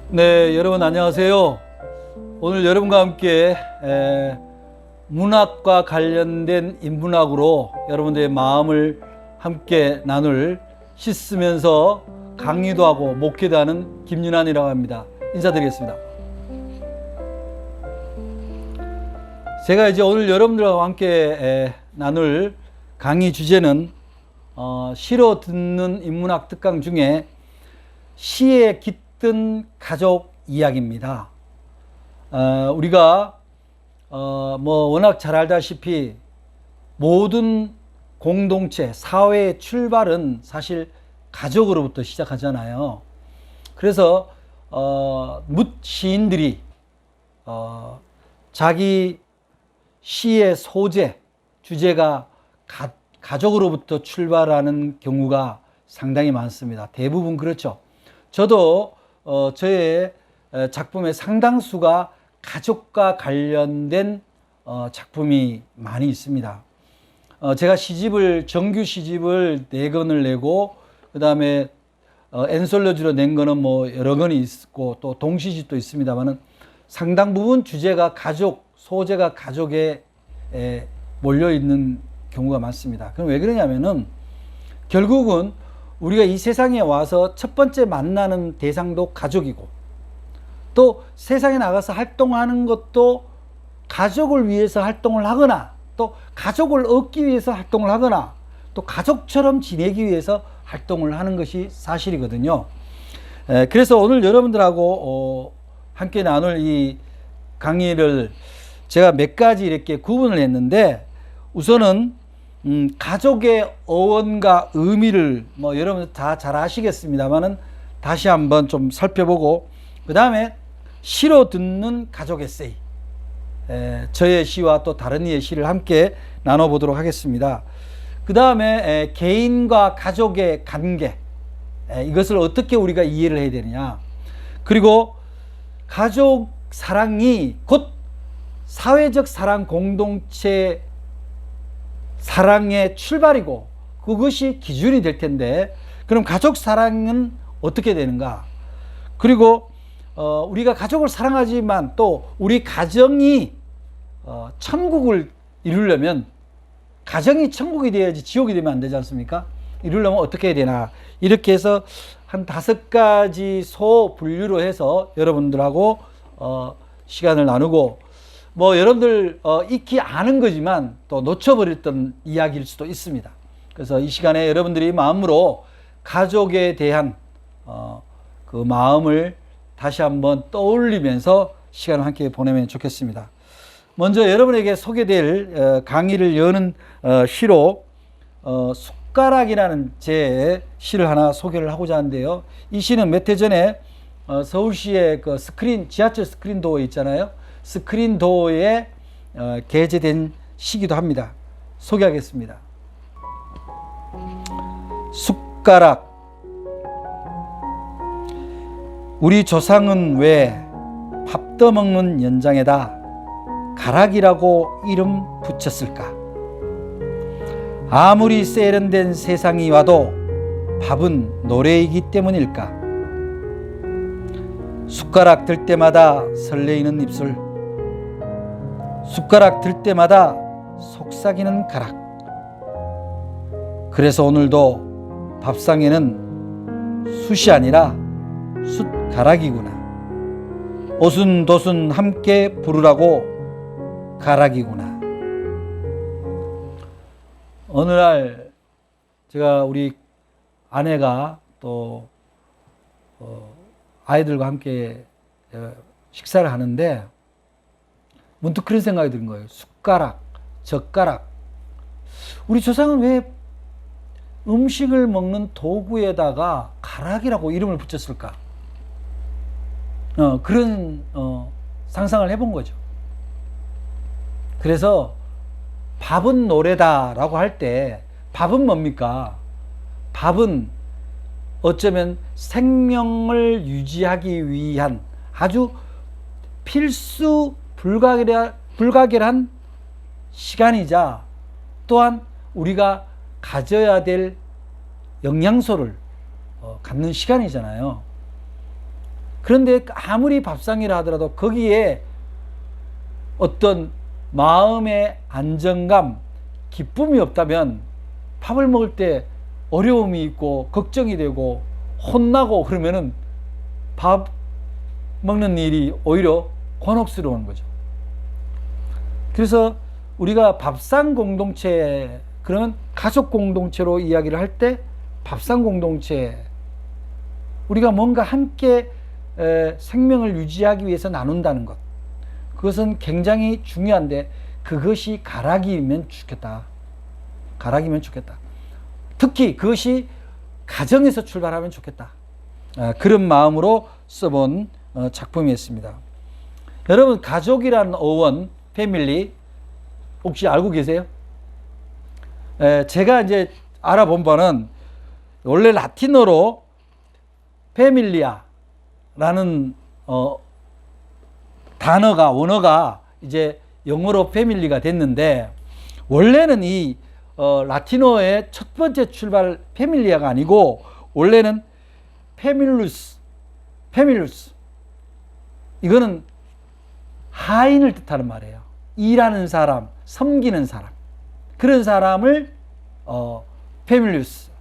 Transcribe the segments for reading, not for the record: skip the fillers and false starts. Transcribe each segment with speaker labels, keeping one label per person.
Speaker 1: 네, 여러분 안녕하세요. 오늘 여러분과 함께 문학과 관련된 인문학으로 여러분들의 마음을 함께 나눌 씻으면서 강의도 하고 목회도 하는 김윤환이라고 합니다. 인사드리겠습니다. 제가 이제 오늘 여러분들과 함께 나눌 강의 주제는 시로 듣는 인문학 특강 중에 시에 깃든 가족 이야기입니다. 우리가 워낙 잘 알다시피 모든 공동체, 사회의 출발은 사실 가족으로부터 시작하잖아요. 그래서 묻 시인들이 자기 시의 소재, 주제가 가족으로부터 출발하는 경우가 상당히 많습니다. 대부분 그렇죠. 저도 저의 작품의 상당수가 가족과 관련된 작품이 많이 있습니다. 제가 정규 시집을 4권을 내고, 그 다음에 엔솔로지로 낸 거는 여러 권이 있고, 또 동시집도 있습니다만은 상당 부분 주제가 소재가 가족에 몰려있는 경우가 많습니다. 그럼 왜 그러냐면은 결국은 우리가 이 세상에 와서 첫 번째 만나는 대상도 가족이고, 또 세상에 나가서 활동하는 것도 가족을 위해서 활동을 하거나, 또 가족을 얻기 위해서 활동을 하거나, 또 가족처럼 지내기 위해서 활동을 하는 것이 사실이거든요. 그래서 오늘 여러분들하고 함께 나눌 이 강의를 제가 몇 가지 이렇게 구분을 했는데, 우선은 가족의 어원과 의미를 여러분 다 잘 아시겠습니다만은 다시 한번 좀 살펴보고, 그 다음에 시로 듣는 가족 에세이, 저의 시와 또 다른 이의 시를 함께 나눠보도록 하겠습니다. 그 다음에 개인과 가족의 관계, 이것을 어떻게 우리가 이해를 해야 되느냐, 그리고 가족 사랑이 곧 사회적 사랑 공동체 사랑의 출발이고 그것이 기준이 될 텐데, 그럼 가족 사랑은 어떻게 되는가? 그리고 우리가 가족을 사랑하지만 또 우리 가정이 천국을 이루려면, 가정이 천국이 돼야지 지옥이 되면 안 되지 않습니까? 이루려면 어떻게 해야 되나, 이렇게 해서 한 5가지 소 분류로 해서 여러분들하고 시간을 나누고, 여러분들 익히 아는 거지만 또 놓쳐버렸던 이야기일 수도 있습니다. 그래서 이 시간에 여러분들이 마음으로 가족에 대한 그 마음을 다시 한번 떠올리면서 시간을 함께 보내면 좋겠습니다. 먼저 여러분에게 소개될 강의를 여는 시로 숟가락이라는 제 시를 하나 소개를 하고자 하는데요. 이 시는 몇 해 전에 서울시의 그 지하철 스크린 도어 있잖아요. 스크린 도어에 게재된 시기도 합니다. 소개하겠습니다. 숟가락. 우리 조상은 왜 밥 떠먹는 연장에다 가락이라고 이름 붙였을까? 아무리 세련된 세상이 와도 밥은 노래이기 때문일까? 숟가락 들 때마다 설레이는 입술, 숟가락 들 때마다 속삭이는 가락. 그래서 오늘도 밥상에는 숯이 아니라 숟가락이구나. 오순도순 함께 부르라고 가락이구나. 어느 날 제가 우리 아내가 또 아이들과 함께 식사를 하는데 문득 그런 생각이 드는 거예요. 숟가락, 젓가락. 우리 조상은 왜 음식을 먹는 도구에다가 가락이라고 이름을 붙였을까? 그런 상상을 해본 거죠. 그래서 밥은 노래다라고 할 때 밥은 뭡니까? 밥은 어쩌면 생명을 유지하기 위한 아주 필수 불가결한 시간이자, 또한 우리가 가져야 될 영양소를 갖는 시간이잖아요. 그런데 아무리 밥상이라 하더라도 거기에 어떤 마음의 안정감, 기쁨이 없다면 밥을 먹을 때 어려움이 있고 걱정이 되고 혼나고 그러면은 밥 먹는 일이 오히려 곤혹스러운 거죠. 그래서 우리가 밥상 공동체, 그러면 가족 공동체로 이야기를 할 때 밥상 공동체, 우리가 뭔가 함께 생명을 유지하기 위해서 나눈다는 것, 그것은 굉장히 중요한데 그것이 가락이면 좋겠다. 가락이면 좋겠다. 특히 그것이 가정에서 출발하면 좋겠다. 그런 마음으로 써본 작품이었습니다. 여러분, 가족이라는 어원, 패밀리, 혹시 알고 계세요? 제가 이제 알아본 바는 원래 라틴어로 패밀리아라는 단어가, 원어가 이제 영어로 패밀리가 됐는데, 원래는 이 라틴어의 첫 번째 출발 패밀리아가 아니고 원래는 패밀루스, 이거는 하인을 뜻하는 말이에요. 일하는 사람, 섬기는 사람, 그런 사람을 패밀루스.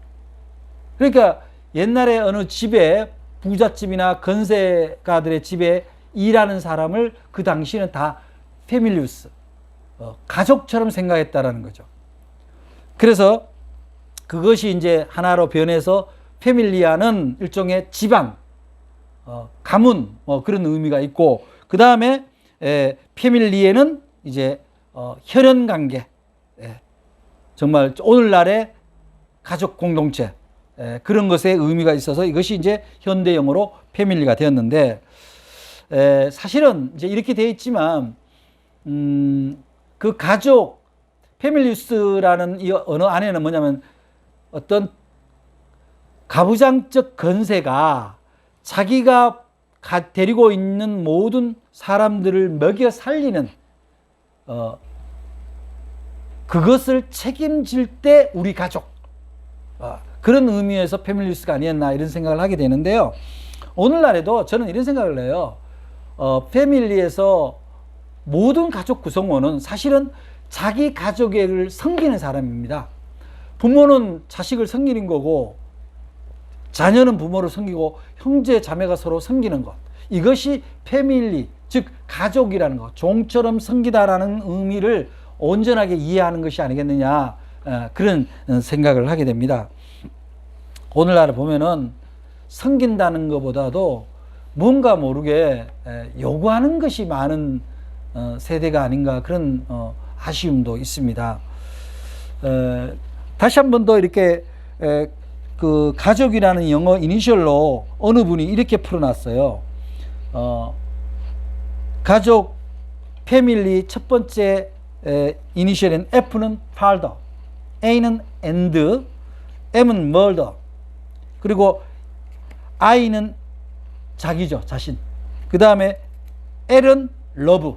Speaker 1: 그러니까 옛날에 어느 집에, 부잣집이나 건세가들의 집에 일하는 사람을 그 당시에는 다 패밀리우스, 가족처럼 생각했다라는 거죠. 그래서 그것이 이제 하나로 변해서 패밀리아는 일종의 집안, 가문, 그런 의미가 있고, 그 다음에 패밀리에는 이제 혈연 관계, 정말 오늘날의 가족 공동체, 그런 것에 의미가 있어서 이것이 이제 현대 영어로 패밀리가 되었는데, 사실은 이제 이렇게 되어 있지만 그 가족, 패밀리우스라는 이 언어 안에는 뭐냐면 어떤 가부장적 건세가 자기가 데리고 있는 모든 사람들을 먹여 살리는 그것을 책임질 때 우리 가족, 그런 의미에서 패밀리우스가 아니었나 이런 생각을 하게 되는데요. 오늘날에도 저는 이런 생각을 해요. 패밀리에서 모든 가족 구성원은 사실은 자기 가족을 섬기는 사람입니다. 부모는 자식을 섬기는 거고, 자녀는 부모를 섬기고, 형제 자매가 서로 섬기는 것, 이것이 패밀리, 즉 가족이라는 것, 종처럼 섬기다라는 의미를 온전하게 이해하는 것이 아니겠느냐, 그런 생각을 하게 됩니다. 오늘날 보면은 섬긴다는 것보다도 뭔가 모르게 요구하는 것이 많은 세대가 아닌가, 그런 아쉬움도 있습니다. 다시 한 번 더 이렇게 그 가족이라는 영어 이니셜로 어느 분이 이렇게 풀어놨어요. 가족, 패밀리 첫 번째 이니셜인 F는 father, A는 and, M은 murder, 그리고 I는 자기죠, 자신. 그 다음에 L은 love,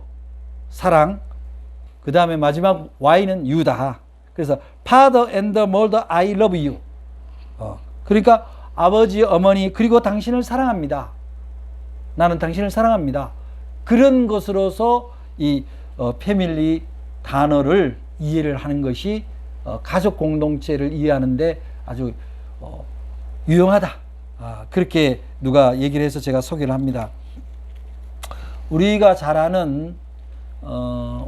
Speaker 1: 사랑. 그 다음에 마지막 Y는 you다. 그래서 father and mother, I love you. 그러니까 아버지, 어머니, 그리고 당신을 사랑합니다. 나는 당신을 사랑합니다. 그런 것으로서 이 패밀리 단어를 이해를 하는 것이 가족 공동체를 이해하는데 아주 유용하다. 그렇게 누가 얘기를 해서 제가 소개를 합니다. 우리가 잘 아는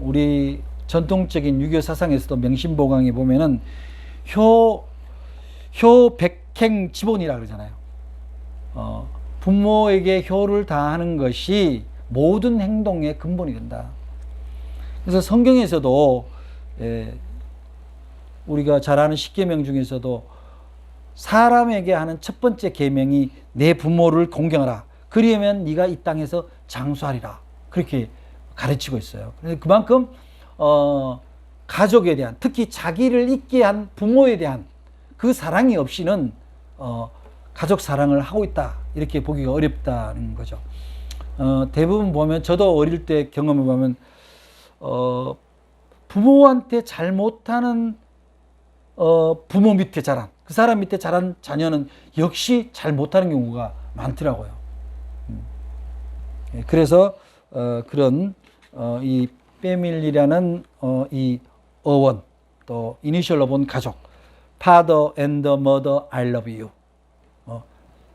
Speaker 1: 우리 전통적인 유교 사상에서도 명심보강에 보면은 효백행 지본이라 그러잖아요. 부모에게 효를 다하는 것이 모든 행동의 근본이 된다. 그래서 성경에서도 우리가 잘 아는 십계명 중에서도 사람에게 하는 첫 번째 계명이 내 부모를 공경하라. 그리하면 네가 이 땅에서 장수하리라. 그렇게 가르치고 있어요. 그만큼 가족에 대한, 특히 자기를 있게 한 부모에 대한 그 사랑이 없이는 가족 사랑을 하고 있다, 이렇게 보기가 어렵다는 거죠. 대부분 보면, 저도 어릴 때 경험해 보면 부모한테 잘 못하는 부모 밑에 자란, 그 사람 밑에 자란 자녀는 역시 잘 못하는 경우가 많더라고요. 그래서 그런 이 패밀리라는 이 어원, 또 이니셜로 본 가족, Father and Mother I love you,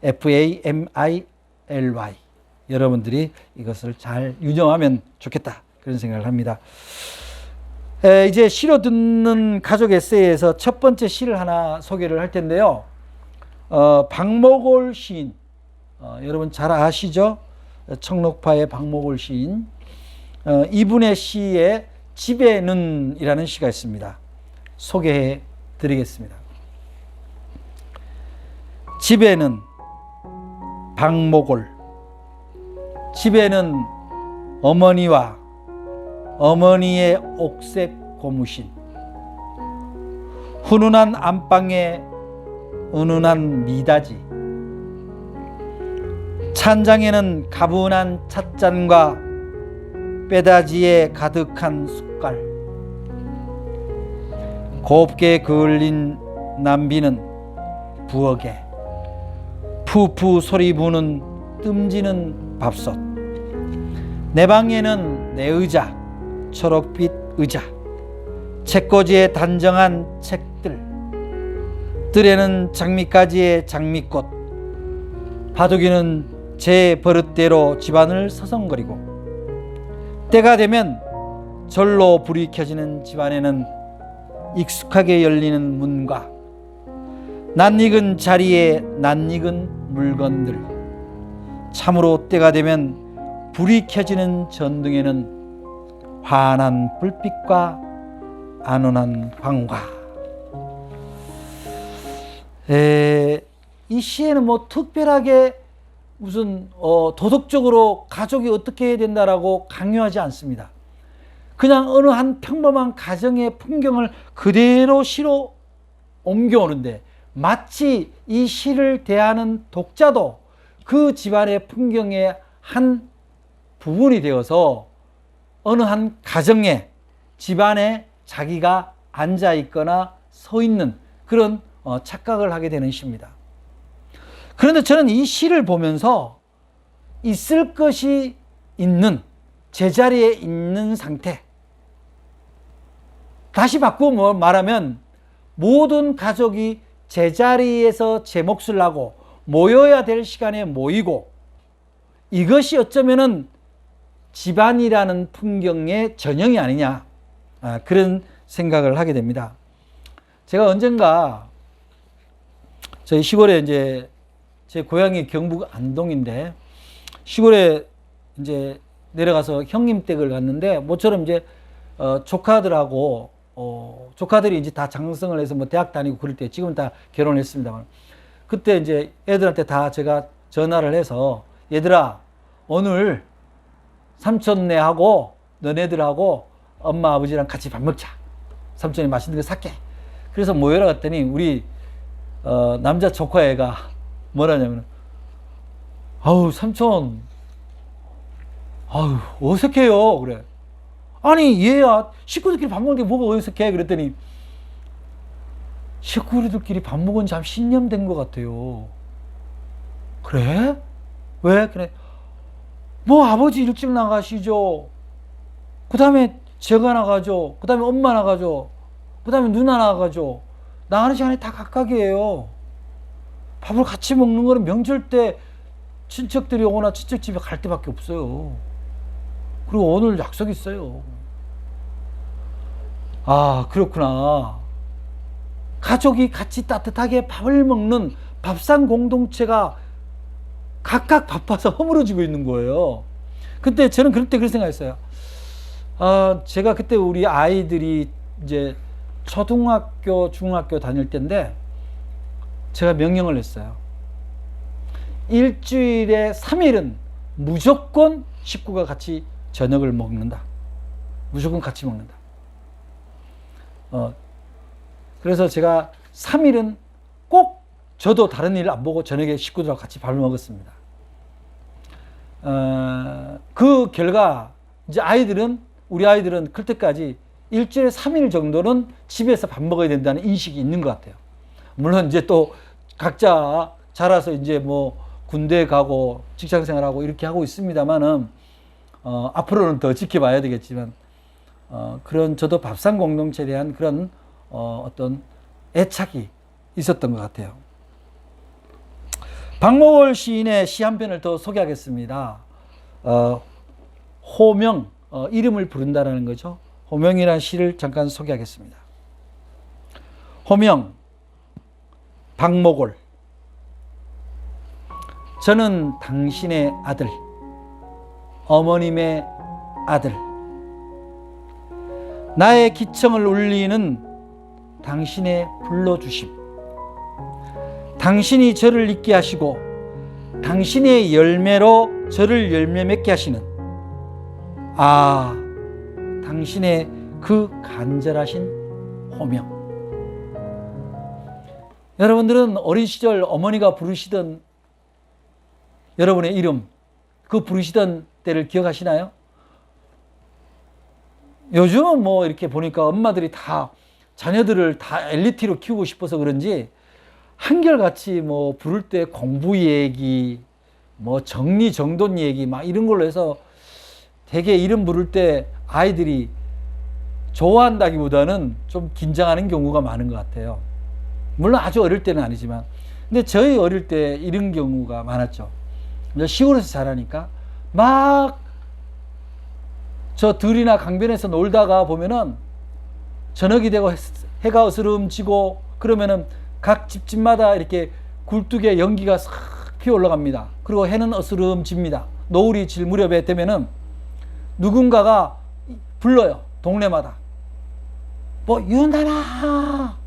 Speaker 1: FAMILY, 여러분들이 이것을 잘 유념하면 좋겠다, 그런 생각을 합니다. 이제 시로 듣는 가족 에세이에서 첫 번째 시를 하나 소개를 할 텐데요. 박목올 시인, 여러분 잘 아시죠? 청록파의 박목올 시인, 이분의 시에 집에는 이라는 시가 있습니다. 소개해 드리겠습니다. 집에는, 박목올. 집에는 어머니와 어머니의 옥색 고무신, 훈훈한 안방에 은은한 미닫이, 찬장에는 가분한 찻잔과 빼다지에 가득한 숟갈, 곱게 그을린 남비는 부엌에 푸푸 소리 부는 뜸지는 밥솥, 내 방에는 내 의자, 초록빛 의자, 책꽂이에 단정한 책들, 뜰에는 장미가지의 장미꽃, 바둑이는 제 버릇대로 집안을 서성거리고, 때가 되면 절로 불이 켜지는 집안에는 익숙하게 열리는 문과 낯익은 자리에 낯익은 물건들, 참으로 때가 되면 불이 켜지는 전등에는 환한 불빛과 안온한 방과. 이 시에는 뭐 특별하게 무슨 도덕적으로 가족이 어떻게 해야 된다라고 강요하지 않습니다. 그냥 어느 한 평범한 가정의 풍경을 그대로 시로 옮겨오는데, 마치 이 시를 대하는 독자도 그 집안의 풍경의 한 부분이 되어서 어느 한 가정에, 집안에 자기가 앉아 있거나 서 있는 그런 착각을 하게 되는 시입니다. 그런데 저는 이 시를 보면서 있을 것이 있는, 제자리에 있는 상태, 다시 바꾸어 말하면 모든 가족이 제자리에서 제 몫을 하고 모여야 될 시간에 모이고, 이것이 어쩌면은 집안이라는 풍경의 전형이 아니냐, 그런 생각을 하게 됩니다. 제가 언젠가 저희 시골에, 이제 제 고향이 경북 안동인데 시골에 이제 내려가서 형님 댁을 갔는데, 모처럼 이제 조카들하고 조카들이 이제 다 장성을 해서 뭐 대학 다니고 그럴 때, 지금은 다 결혼했습니다만, 그때 이제 애들한테 다 제가 전화를 해서, 얘들아 오늘 삼촌네하고 너네들하고 엄마 아버지랑 같이 밥 먹자, 삼촌이 맛있는 거 살게. 그래서 모여라 갔더니 우리 남자 조카애가 뭐라냐면, 아우 삼촌, 아우 어색해요. 그래. 아니 얘야 식구들끼리 밥 먹는데 뭐가 어색해? 그랬더니, 식구들끼리 밥 먹은 지 한 10년 된 것 같아요. 그래? 왜? 그래. 뭐 아버지 일찍 나가시죠, 그 다음에 제가 나가죠, 그 다음에 엄마 나가죠, 그 다음에 누나 나가죠. 나가는 시간이 다 각각이에요. 밥을 같이 먹는 거는 명절 때 친척들이 오거나 친척집에 갈 때밖에 없어요. 그리고 오늘 약속 있어요. 아, 그렇구나. 가족이 같이 따뜻하게 밥을 먹는 밥상 공동체가 각각 바빠서 허물어지고 있는 거예요. 그때 저는 그때 그런 생각했어요. 제가 그때 우리 아이들이 이제 초등학교, 중학교 다닐 때인데, 제가 명령을 했어요. 일주일에 3일은 무조건 식구가 같이 저녁을 먹는다. 무조건 같이 먹는다. 그래서 제가 3일은 꼭, 저도 다른 일 안 보고 저녁에 식구들하고 같이 밥을 먹었습니다. 그 결과 이제 우리 아이들은 클 때까지 일주일에 3일 정도는 집에서 밥 먹어야 된다는 인식이 있는 것 같아요. 물론 이제 또 각자 자라서 이제 뭐 군대 가고 직장 생활하고 이렇게 하고 있습니다만은 앞으로는 더 지켜봐야 되겠지만 그런 저도 밥상 공동체에 대한 그런 어떤 애착이 있었던 것 같아요. 박목월 시인의 시 한 편을 더 소개하겠습니다. 호명, 이름을 부른다라는 거죠. 호명이라는 시를 잠깐 소개하겠습니다. 호명, 박목월. 저는 당신의 아들, 어머님의 아들. 나의 기청을 울리는 당신의 불러주심. 당신이 저를 있게 하시고 당신의 열매로 저를 열매 맺게 하시는 당신의 그 간절하신 호명. 여러분들은 어린 시절 어머니가 부르시던 여러분의 이름, 그 부르시던 때를 기억하시나요? 요즘은 뭐 이렇게 보니까 엄마들이 다 자녀들을 다 엘리트로 키우고 싶어서 그런지 한결같이 뭐 부를 때 공부 얘기, 뭐 정리정돈 얘기 막 이런 걸로 해서 되게 이름 부를 때 아이들이 좋아한다기보다는 좀 긴장하는 경우가 많은 것 같아요. 물론 아주 어릴 때는 아니지만. 근데 저희 어릴 때 이런 경우가 많았죠. 시골에서 자라니까 막 저 들이나 강변에서 놀다가 보면은 저녁이 되고 해가 어스름지고 그러면은 각 집집마다 이렇게 굴뚝에 연기가 싹 피어 올라갑니다. 그리고 해는 어스름집니다. 노을이 질 무렵에 되면은 누군가가 불러요. 동네마다. 뭐 윤다나,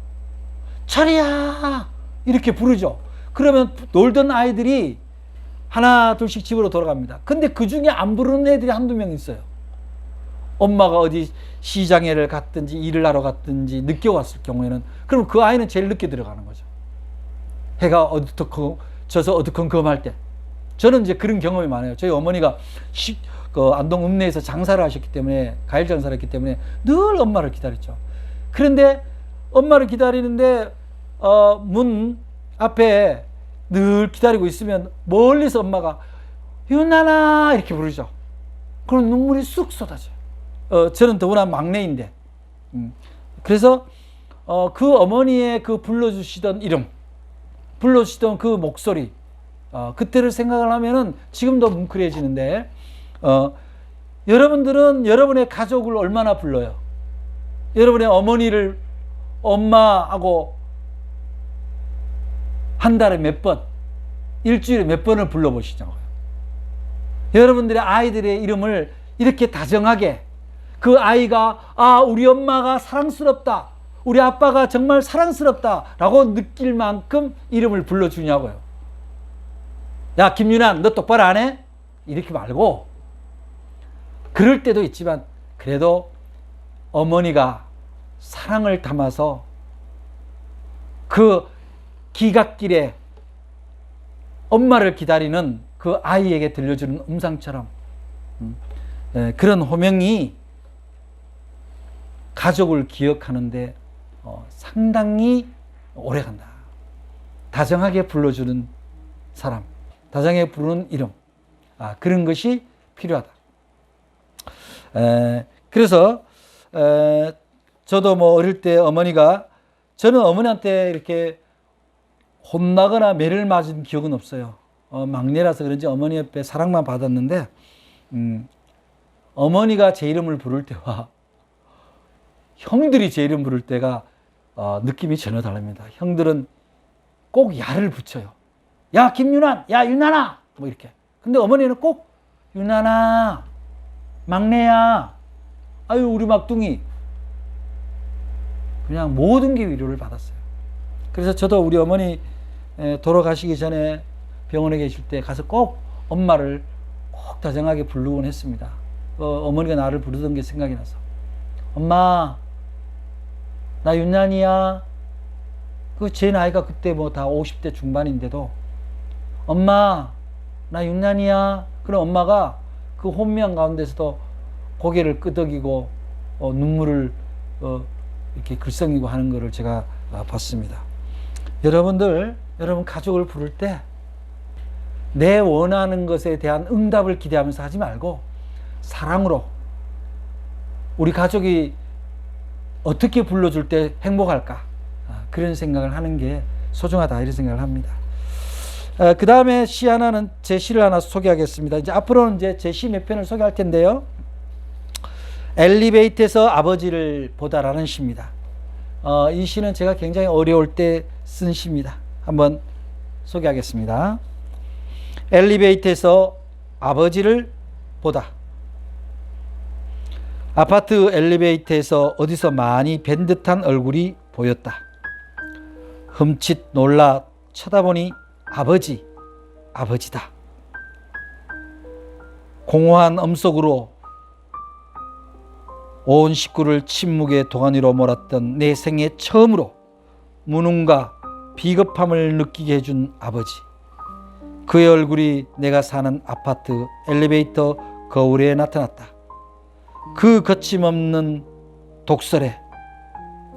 Speaker 1: 철이야 이렇게 부르죠. 그러면 놀던 아이들이 하나 둘씩 집으로 돌아갑니다. 근데 그 중에 안 부르는 애들이 한두 명 있어요. 엄마가 어디 시장에를 갔든지 일을 하러 갔든지 늦게 왔을 경우에는 그럼 그 아이는 제일 늦게 들어가는 거죠. 해가 어두컴 져서 어두컴컴할 때. 저는 이제 그런 경험이 많아요. 저희 어머니가 그 안동 읍내에서 장사를 하셨기 때문에, 과일 장사를 했기 때문에 늘 엄마를 기다렸죠. 그런데 엄마를 기다리는데 문 앞에 늘 기다리고 있으면 멀리서 엄마가 윤나나 이렇게 부르죠. 그럼 눈물이 쑥 쏟아져요. 저는 더구나 막내인데. 그래서 그 어머니의 그 불러주시던 이름, 불러주시던 그 목소리, 그때를 생각을 하면은 지금도 뭉클해지는데, 여러분들은 여러분의 가족을 얼마나 불러요? 여러분의 어머니를 엄마하고 한 달에 몇 번, 일주일에 몇 번을 불러보시자고요. 여러분들의 아이들의 이름을 이렇게 다정하게, 그 아이가 우리 엄마가 사랑스럽다, 우리 아빠가 정말 사랑스럽다 라고 느낄 만큼 이름을 불러주냐고요. 야 김윤환 너 똑바로 안 해? 이렇게 말고, 그럴 때도 있지만 그래도 어머니가 사랑을 담아서 그 기갓길에 엄마를 기다리는 그 아이에게 들려주는 음성처럼 그런 호명이 가족을 기억하는데 상당히 오래간다. 다정하게 불러주는 사람, 다정하게 부르는 이름, 그런 것이 필요하다. 그래서 저도 뭐 어릴 때 저는 어머니한테 이렇게 혼나거나 매를 맞은 기억은 없어요. 막내라서 그런지 어머니 옆에 사랑만 받았는데, 어머니가 제 이름을 부를 때와 형들이 제 이름 부를 때가 느낌이 전혀 다릅니다. 형들은 꼭 야를 붙여요. 야 김윤환, 야 윤환아 뭐 이렇게. 근데 어머니는 꼭 윤환아, 막내야, 아유 우리 막둥이. 그냥 모든 게 위로를 받았어요. 그래서 저도 우리 어머니 돌아가시기 전에 병원에 계실 때 가서 꼭 엄마를 꼭 다정하게 부르곤 했습니다. 어머니가 나를 부르던 게 생각이 나서, 엄마 나 윤난이야. 제 나이가 그때 뭐 다 50대 중반인데도 엄마 나 윤난이야. 그럼 엄마가 그 혼미한 가운데서도 고개를 끄덕이고 눈물을 이렇게 글썽이고 하는 것을 제가 봤습니다. 여러분 가족을 부를 때 내 원하는 것에 대한 응답을 기대하면서 하지 말고 사랑으로 우리 가족이 어떻게 불러줄 때 행복할까, 그런 생각을 하는 게 소중하다, 이런 생각을 합니다. 그 다음에 시 하나는, 제 시를 하나 소개하겠습니다. 이제 앞으로는 이제 제 시 몇 편을 소개할 텐데요. 엘리베이터에서 아버지를 보다라는 시입니다. 이 시는 제가 굉장히 어려울 때 쓴 시입니다. 한번 소개하겠습니다. 엘리베이터에서 아버지를 보다. 아파트 엘리베이터에서 어디서 많이 뵌 듯한 얼굴이 보였다. 흠칫 놀라 쳐다보니 아버지다. 공허한 음속으로 온 식구를 침묵의 도가니로 몰았던 내 생애 처음으로 무능과 비겁함을 느끼게 해준 아버지. 그의 얼굴이 내가 사는 아파트 엘리베이터 거울에 나타났다. 그 거침없는 독설에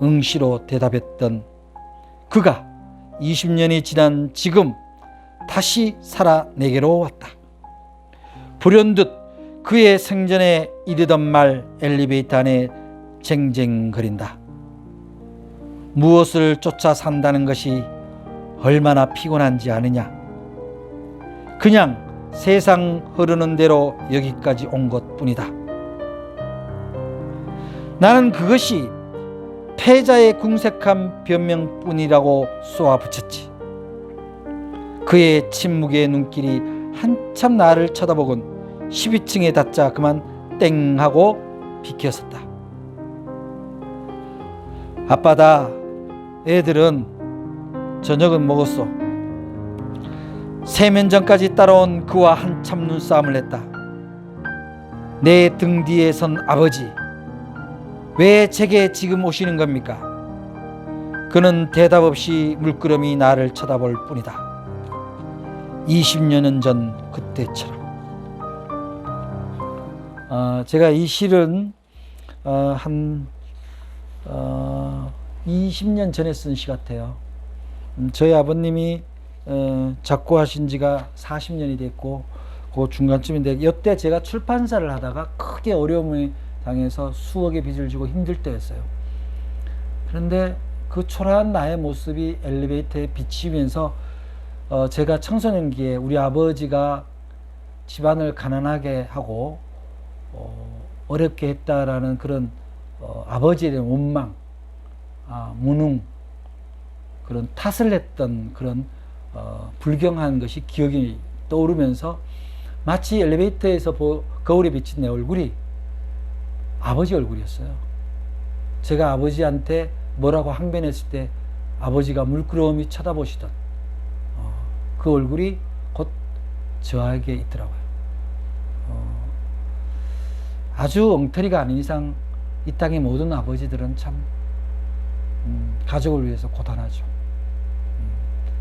Speaker 1: 응시로 대답했던 그가 20년이 지난 지금 다시 살아 내게로 왔다. 불현듯 그의 생전에 이르던 말 엘리베이터 안에 쟁쟁거린다. 무엇을 쫓아 산다는 것이 얼마나 피곤한지 아느냐. 그냥 세상 흐르는 대로 여기까지 온 것뿐이다. 나는 그것이 패자의 궁색한 변명뿐이라고 쏘아붙였지. 그의 침묵의 눈길이 한참 나를 쳐다보곤 12층에 닿자 그만 땡 하고 비켜섰다. 아빠다. 애들은 저녁은 먹었어. 세면전까지 따라온 그와 한참 눈싸움을 했다. 내 등 뒤에 선 아버지, 왜 제게 지금 오시는 겁니까? 그는 대답 없이 물끄러미 나를 쳐다볼 뿐이다. 20년은 전 그때처럼. 제가 이 시는 한 20년 전에 쓴 시 같아요. 저희 아버님이 작고하신 지가 40년이 됐고, 그 중간쯤인데, 이때 제가 출판사를 하다가 크게 어려움을 당해서 수억의 빚을 지고 힘들 때였어요. 그런데 그 초라한 나의 모습이 엘리베이터에 비치면서 제가 청소년기에 우리 아버지가 집안을 가난하게 하고 어렵게 했다라는 그런 아버지에 대한 원망, 무능, 그런 탓을 했던 그런 불경한 것이 기억이 떠오르면서 마치 엘리베이터에서 거울에 비친 내 얼굴이 아버지 얼굴이었어요. 제가 아버지한테 뭐라고 항변했을 때 아버지가 물끄러미 쳐다보시던 그 얼굴이 곧 저에게 있더라고요. 아주 엉터리가 아닌 이상 이 땅의 모든 아버지들은 참 가족을 위해서 고단하죠.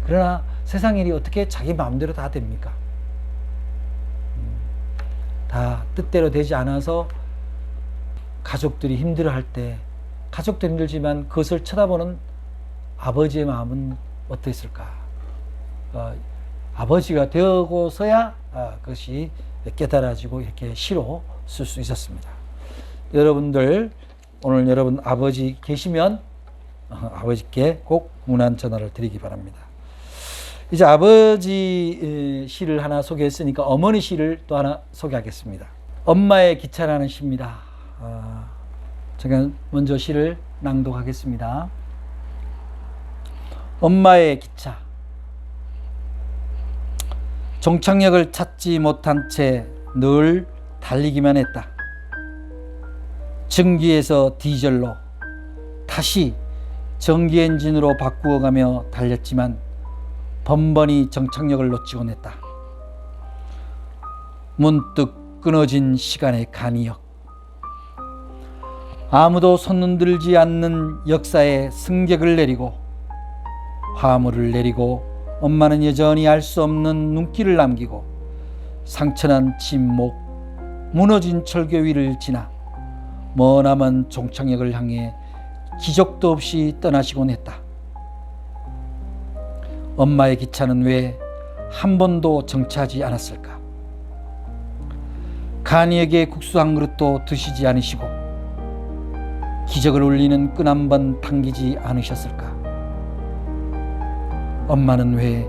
Speaker 1: 그러나 세상 일이 어떻게 자기 마음대로 다 됩니까? 다 뜻대로 되지 않아서 가족들이 힘들어할 때, 가족도 힘들지만 그것을 쳐다보는 아버지의 마음은 어땠을까? 아버지가 되고서야 그것이 깨달아지고 이렇게 시로 쓸 수 있었습니다. 여러분들, 오늘 여러분 아버지 계시면 아버지께 꼭 문안 전화를 드리기 바랍니다. 이제 아버지 시를 하나 소개했으니까 어머니 시를 또 하나 소개하겠습니다. 엄마의 기차라는 시입니다. 제가 먼저 시를 낭독하겠습니다. 엄마의 기차. 종착역을 찾지 못한 채 늘 달리기만 했다. 증기에서 디젤로, 다시 전기 엔진으로 바꾸어가며 달렸지만 번번이 정착역을 놓치곤 했다. 문득 끊어진 시간의 간이역. 아무도 손흔들지 않는 역사의 승객을 내리고 화물을 내리고 엄마는 여전히 알 수 없는 눈길을 남기고 상처난 침묵, 무너진 철교 위를 지나 머나먼 종착역을 향해 기적도 없이 떠나시곤 했다. 엄마의 기차는 왜 한 번도 정치하지 않았을까? 간이에게 국수 한 그릇도 드시지 않으시고 기적을 울리는 끈 한 번 당기지 않으셨을까? 엄마는 왜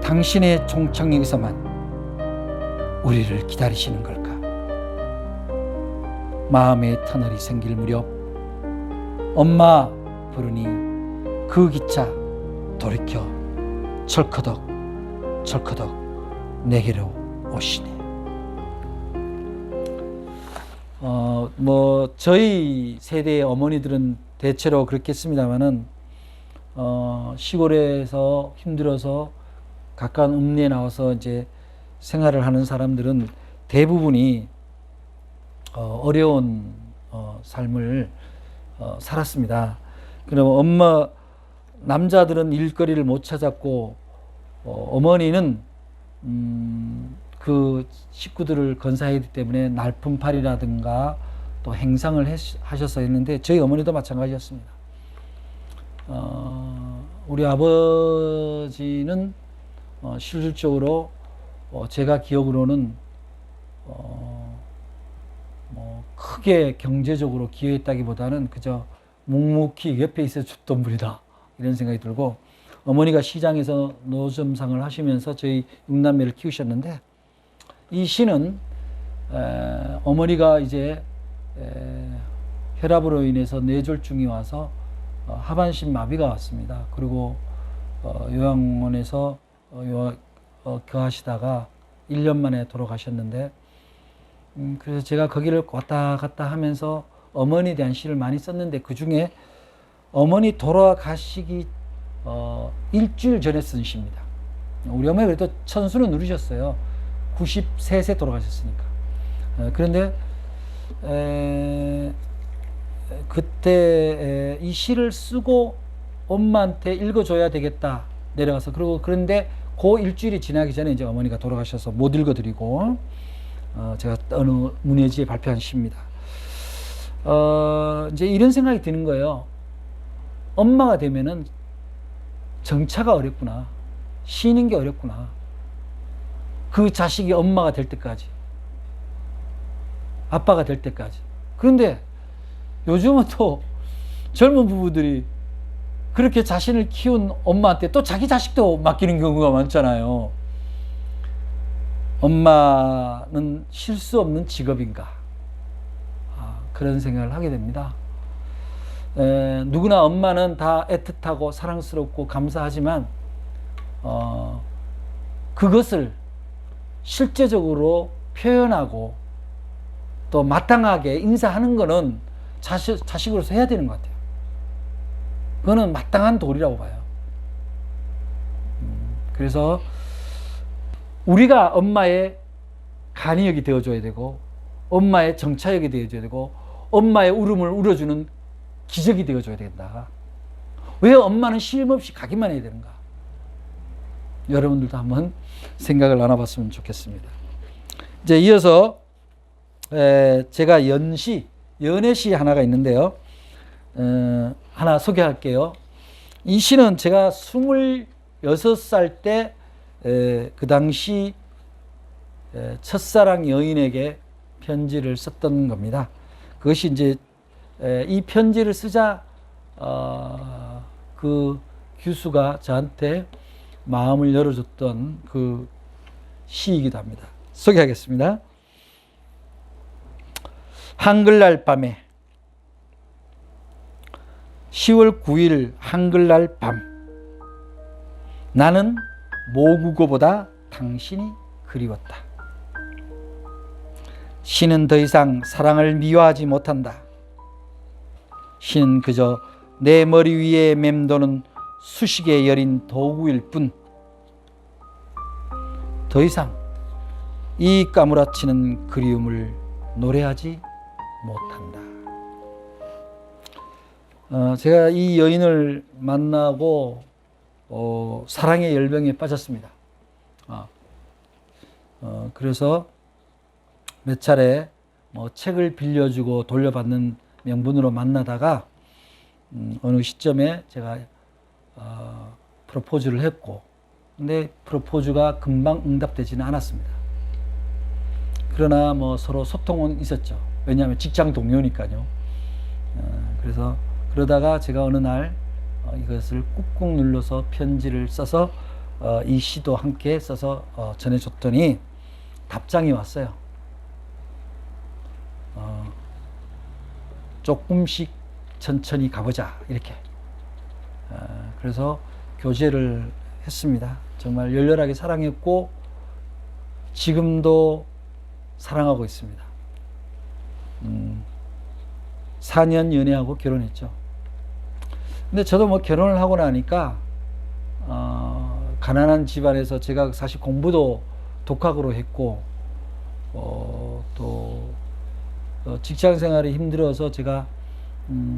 Speaker 1: 당신의 종착역에서만 우리를 기다리시는 걸까? 마음의 터널이 생길 무렵 엄마 부르니 그 기차 돌이켜 철커덕 철커덕 내게로 오시네. 저희 세대의 어머니들은 대체로 그렇겠습니다만은 시골에서 힘들어서 가까운 읍내에 나와서 이제 생활을 하는 사람들은 대부분이 어려운 삶을 살았습니다. 그럼 남자들은 일거리를 못 찾았고 어머니는 그 식구들을 건사해야 하기 때문에 날품팔이라든가 또 행상을 하셔서 했는데 저희 어머니도 마찬가지였습니다. 우리 아버지는 실질적으로 제가 기억으로는 크게 경제적으로 기여했다기보다는 그저 묵묵히 옆에 있어 줬던 분이다 이런 생각이 들고, 어머니가 시장에서 노점상을 하시면서 저희 6남매를 키우셨는데, 이 시는 어머니가 이제 혈압으로 인해서 뇌졸중이 와서 하반신 마비가 왔습니다. 그리고 요양원에서 거하시다가 1년 만에 돌아가셨는데, 그래서 제가 거기를 왔다 갔다 하면서 어머니에 대한 시를 많이 썼는데, 그 중에 어머니 돌아가시기 일주일 전에 쓴 시입니다. 우리 어머니 그래도 천수는 누리셨어요. 93세 돌아가셨으니까. 그런데 그때 이 시를 쓰고 엄마한테 읽어줘야 되겠다 내려가서, 그런데 그 일주일이 지나기 전에 이제 어머니가 돌아가셔서 못 읽어드리고 제가 어느 문예지에 발표한 시입니다. 이제 이런 생각이 드는 거예요. 엄마가 되면은 정차가 어렵구나, 쉬는 게 어렵구나. 그 자식이 엄마가 될 때까지, 아빠가 될 때까지. 그런데 요즘은 또 젊은 부부들이 그렇게 자신을 키운 엄마한테 또 자기 자식도 맡기는 경우가 많잖아요. 엄마는 쉴 수 없는 직업인가? 그런 생각을 하게 됩니다. 누구나 엄마는 다 애틋하고 사랑스럽고 감사하지만 그것을 실제적으로 표현하고 또 마땅하게 인사하는 거는 자식으로서 해야 되는 것 같아요. 그거는 마땅한 도리라고 봐요. 그래서 우리가 엄마의 간이역이 되어줘야 되고, 엄마의 정차역이 되어줘야 되고, 엄마의 울음을 울어주는 기적이 되어줘야 된다. 왜 엄마는 쉼 없이 가기만 해야 되는가? 여러분들도 한번 생각을 나눠봤으면 좋겠습니다. 이제 이어서 제가 연애시 하나가 있는데요. 하나 소개할게요. 이 시는 제가 26살 때 그 당시 첫사랑 여인에게 편지를 썼던 겁니다. 그것이 이제 이 편지를 쓰자 그 규수가 저한테 마음을 열어줬던 그 시이기도 합니다. 소개하겠습니다. 한글날 밤에, 10월 9일 한글날 밤, 나는 모국어보다 당신이 그리웠다. 시는 더 이상 사랑을 미워하지 못한다. 시는 그저 내 머리 위에 맴도는 수식에 여린 도구일 뿐, 더 이상 이 까무라치는 그리움을 노래하지 못한다. 제가 이 여인을 만나고 사랑의 열병에 빠졌습니다. 그래서 몇 차례 책을 빌려주고 돌려받는 명분으로 만나다가 어느 시점에 제가 프로포즈를 했고, 근데 프로포즈가 금방 응답되지는 않았습니다. 그러나 뭐 서로 소통은 있었죠. 왜냐하면 직장 동료니까요. 그래서 그러다가 제가 어느 날 이것을 꾹꾹 눌러서 편지를 써서 이 시도 함께 써서 전해줬더니 답장이 왔어요. 조금씩 천천히 가보자 이렇게. 그래서 교제를 했습니다. 정말 열렬하게 사랑했고 지금도 사랑하고 있습니다. 4년 연애하고 결혼했죠. 근데 저도 뭐 결혼을 하고 나니까 가난한 집안에서 제가 사실 공부도 독학으로 했고 또 직장 생활이 힘들어서 제가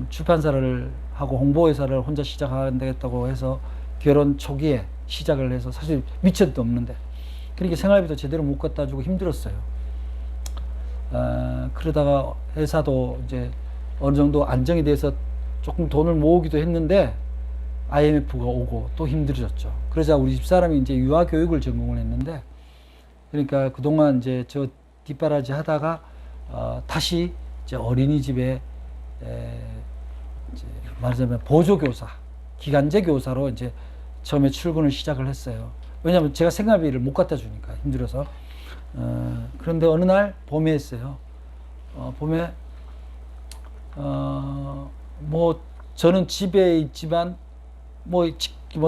Speaker 1: 출판사를 하고 홍보회사를 혼자 시작하겠다고 해서 결혼 초기에 시작을 해서 사실 미천도 없는데 그러니까 생활비도 제대로 못 갖다 주고 힘들었어요. 그러다가 회사도 이제 어느 정도 안정이 돼서 조금 돈을 모으기도 했는데 IMF가 오고 또 힘들어졌죠. 그러자 우리 집사람이 이제 유아교육을 전공을 했는데 그러니까 그동안 이제 저 뒷바라지 하다가 다시 이제 어린이집에 이제 말하자면 보조교사, 기간제 교사로 이제 처음에 출근을 시작을 했어요. 왜냐하면 제가 생활비를 못 갖다 주니까 힘들어서. 그런데 어느 날 봄에 했어요. 봄에 뭐 저는 집에 있지만 뭐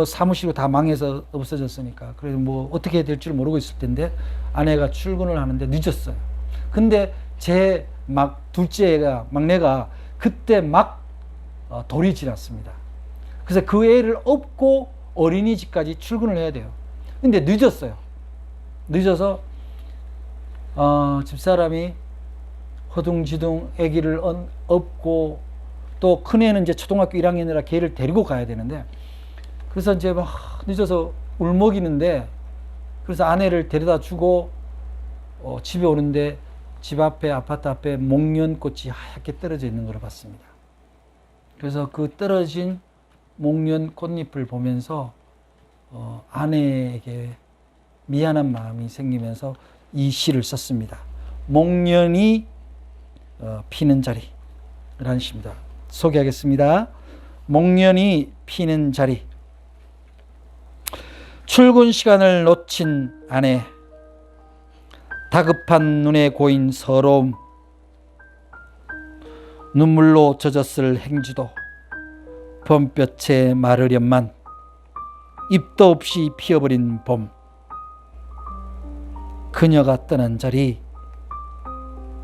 Speaker 1: 사무실도 다 망해서 없어졌으니까 그래서 뭐 어떻게 될 줄 모르고 있을 텐데 아내가 출근을 하는데 늦었어요. 근데 제 둘째가 막내가 그때 막 돌이 지났습니다. 그래서 그 애를 업고 어린이집까지 출근을 해야 돼요. 근데 늦었어요. 늦어서 집사람이 허둥지둥 아기를 업고 또 큰애는 이제 초등학교 1학년이라 걔를 데리고 가야 되는데 그래서 이제 막 늦어서 울먹이는데 그래서 아내를 데려다 주고 집에 오는데 집 앞에 아파트 앞에 목련꽃이 하얗게 떨어져 있는 걸 봤습니다. 그래서 그 떨어진 목련 꽃잎을 보면서 아내에게 미안한 마음이 생기면서 이 시를 썼습니다. 목련이 피는 자리라는 시입니다. 소개하겠습니다. 목련이 피는 자리. 출근 시간을 놓친 아내, 다급한 눈에 고인 서러움, 눈물로 젖었을 행주도, 봄볕에 마르련만 잎도 없이 피어버린 봄, 그녀가 떠난 자리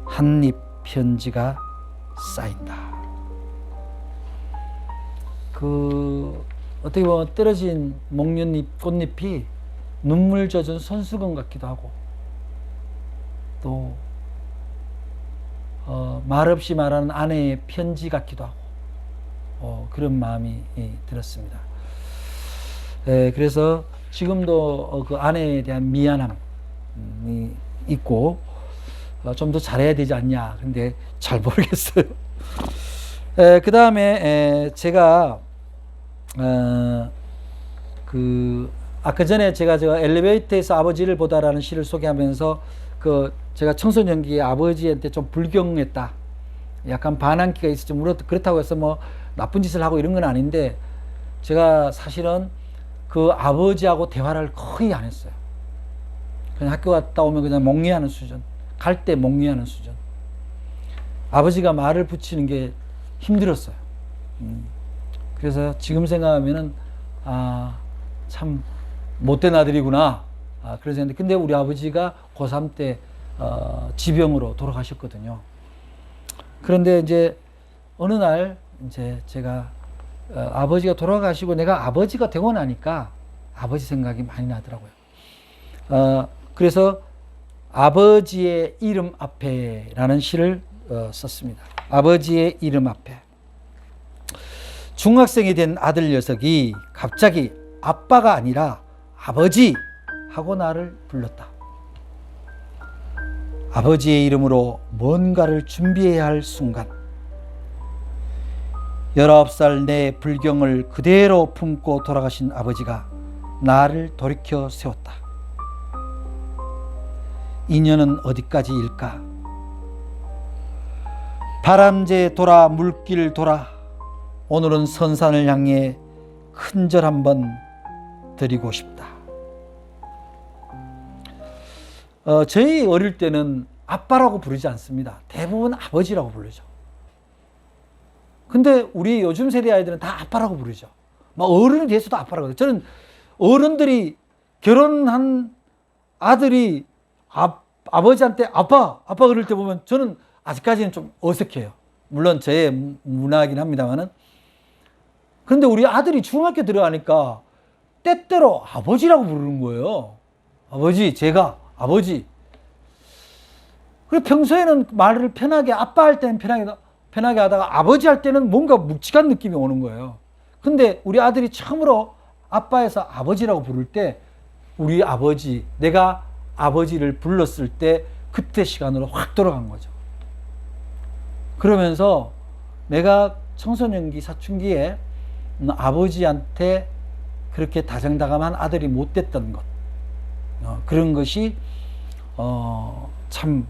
Speaker 1: 한입 편지가 쌓인다. 어떻게 보면 떨어진 목련잎 꽃잎이 눈물 젖은 손수건 같기도 하고 또 말없이 말하는 아내의 편지 같기도 하고 그런 마음이 들었습니다. 그래서 지금도 그 아내에 대한 미안함이 있고 좀 더 잘해야 되지 않냐. 근데 잘 모르겠어요. 그 다음에 제가 아까 전에 제가 엘리베이터에서 아버지를 보다라는 시를 소개하면서 제가 청소년기에 아버지한테 좀 불경했다. 약간 반항기가 있었지. 그렇다고 해서 뭐 나쁜 짓을 하고 이런 건 아닌데 제가 사실은 그 아버지하고 대화를 거의 안 했어요. 그냥 학교 갔다 오면 그냥 멍해하는 수준. 갈 때 멍해하는 수준. 아버지가 말을 붙이는 게 힘들었어요. 그래서 지금 생각하면은 참 못된 아들이구나. 그런 생각인데 근데 우리 아버지가 고3 때 지병으로 돌아가셨거든요. 그런데 이제 어느 날 이제 제가 아버지가 돌아가시고 내가 아버지가 되고 나니까 아버지 생각이 많이 나더라고요. 그래서 아버지의 이름 앞에라는 시를 썼습니다. 아버지의 이름 앞에. 중학생이 된 아들 녀석이 갑자기 아빠가 아니라 아버지 하고 나를 불렀다. 아버지의 이름으로 뭔가를 준비해야 할 순간 19살 내 불경을 그대로 품고 돌아가신 아버지가 나를 돌이켜 세웠다. 인연은 어디까지일까? 바람제 돌아 물길 돌아 오늘은 선산을 향해 큰절 한번 드리고 싶다. 저희 어릴 때는 아빠라고 부르지 않습니다. 대부분 아버지라고 부르죠. 근데 우리 요즘 세대 아이들은 다 아빠라고 부르죠. 막 어른이 돼서도 아빠라고 해요. 저는 어른들이 결혼한 아들이 아버지한테 아빠 그럴 때 보면 저는 아직까지는 좀 어색해요. 물론 제 문화이긴 합니다만은. 그런데 우리 아들이 중학교 들어가니까 때때로 아버지라고 부르는 거예요. 아버지, 제가 아버지. 그리고 평소에는 말을 편하게, 아빠 할 때는 편하게 하다가 아버지 할 때는 뭔가 묵직한 느낌이 오는 거예요. 근데 우리 아들이 처음으로 아빠에서 아버지라고 부를 때 우리 아버지, 내가 아버지를 불렀을 때 그때 시간으로 확 돌아간 거죠. 그러면서 내가 청소년기, 사춘기에 아버지한테 그렇게 다정다감한 아들이 못 됐던 것, 그런 것이 참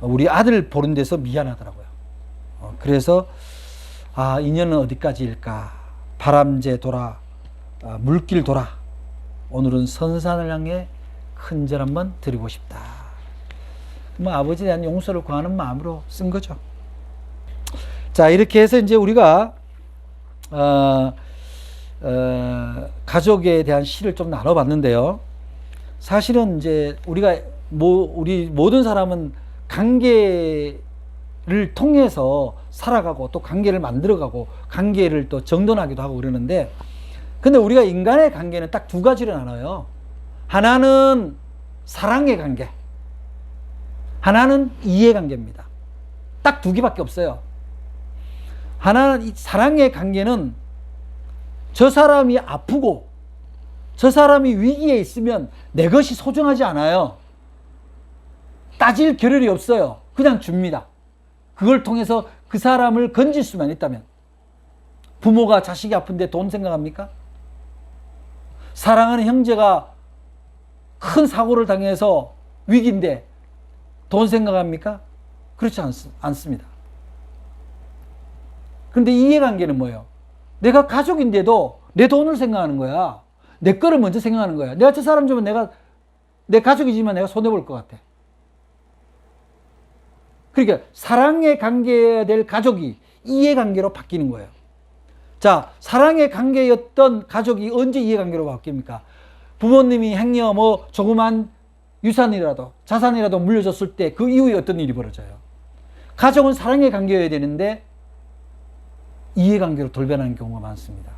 Speaker 1: 우리 아들 보는 데서 미안하더라고요. 그래서 인연은 어디까지일까? 바람제 돌아 물길 돌아 오늘은 선산을 향해 큰절 한번 드리고 싶다. 뭐 아버지에 대한 용서를 구하는 마음으로 쓴 거죠. 자, 이렇게 해서 이제 우리가 가족에 대한 시를 좀 나눠봤는데요. 사실은 이제 우리 모든 사람은 관계를 통해서 살아가고 또 관계를 만들어가고 관계를 또 정돈하기도 하고 그러는데, 근데 우리가 인간의 관계는 딱 두 가지로 나눠요. 하나는 사랑의 관계, 하나는 이해관계입니다. 딱 두 개밖에 없어요. 하나는 사랑의 관계는 저 사람이 아프고 저 사람이 위기에 있으면 내 것이 소중하지 않아요. 따질 겨를이 없어요. 그냥 줍니다. 그걸 통해서 그 사람을 건질 수만 있다면. 부모가 자식이 아픈데 돈 생각합니까? 사랑하는 형제가 큰 사고를 당해서 위기인데 돈 생각합니까? 그렇지 않습니다. 그런데 이해관계는 뭐예요? 내가 가족인데도 내 돈을 생각하는 거야. 내 거를 먼저 생각하는 거야. 내가 저 사람 주면 내 가족이지만 내가 손해볼 것 같아. 그러니까 사랑의 관계여야 될 가족이 이해관계로 바뀌는 거예요. 자, 사랑의 관계였던 가족이 언제 이해관계로 바뀝니까? 부모님이 행여 조그만 유산이라도 자산이라도 물려줬을 때 그 이후에 어떤 일이 벌어져요? 가족은 사랑의 관계여야 되는데 이해관계로 돌변하는 경우가 많습니다.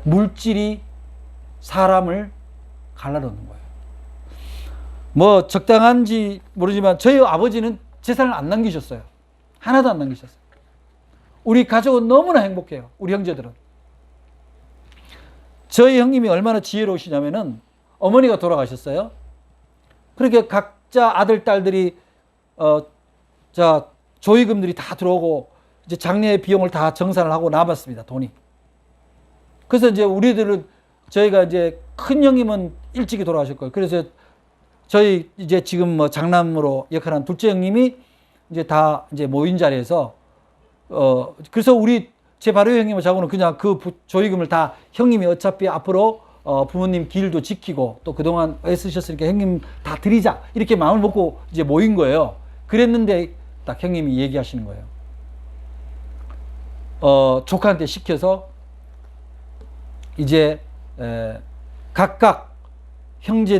Speaker 1: 물질이 사람을 갈라놓는 거예요. 적당한지 모르지만 저희 아버지는 재산을 안 남기셨어요. 하나도 안 남기셨어요. 우리 가족은 너무나 행복해요. 우리 형제들은. 저희 형님이 얼마나 지혜로우시냐면은 어머니가 돌아가셨어요. 그러니까 각자 아들, 딸들이 조의금들이 다 들어오고 이제 장례 비용을 다 정산을 하고 남았습니다. 돈이. 그래서 이제 저희가 이제 큰 형님은 일찍이 돌아가셨고요. 그래서 저희 이제 지금 장남으로 역할한 둘째 형님이 이제 다 이제 모인 자리에서 그래서 제 바로 형님하고 저하고는 그냥 그 조의금을 다 형님이 어차피 앞으로 부모님 길도 지키고 또 그동안 애쓰셨으니까 형님 다 드리자 이렇게 마음을 먹고 이제 모인 거예요. 그랬는데 딱 형님이 얘기하시는 거예요. 조카한테 시켜서 이제 각각 형제